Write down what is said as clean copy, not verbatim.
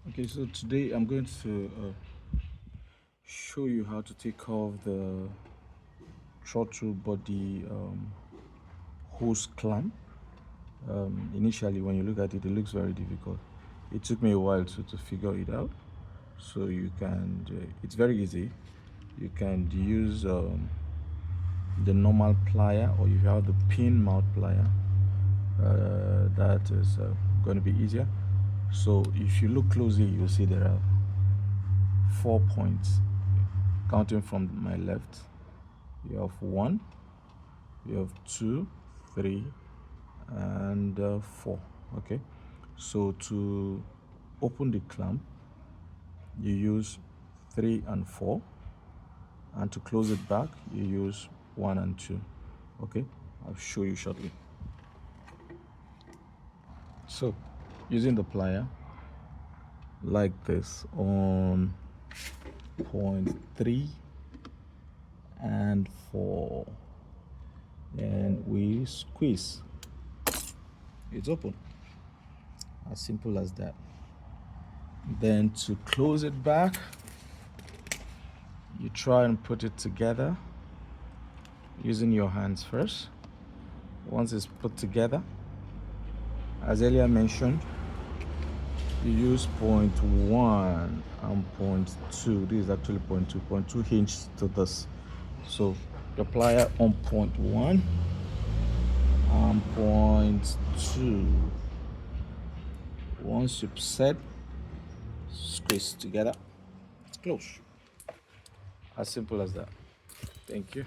Okay, so today I'm going to show you how to take off the throttle body hose clamp. Initially, when you look at it, it looks very difficult. It took me a while to figure it out. So you can, it's very easy. You can use the normal plier, or if you have the pin mount plier, that is going to be easier. So if you look closely, you'll see there are 4 points. Counting from my left, you have 1, you have 2, 3, and 4. Okay, so to open the clamp, you use 3 and 4, and to close it back, you use 1 and 2. Okay, I'll show you shortly. So using the plier like this on point 3 and 4, and we squeeze, it's open. As simple as that. Then to close it back, you try and put it together using your hands first. Once it's put together, as earlier mentioned, you use point 1 and point 2. This is actually point 2. Point 2 hinges to this. So the plier on point 1 and point 2. Once you've set, squeeze together, close. As simple as that. Thank you.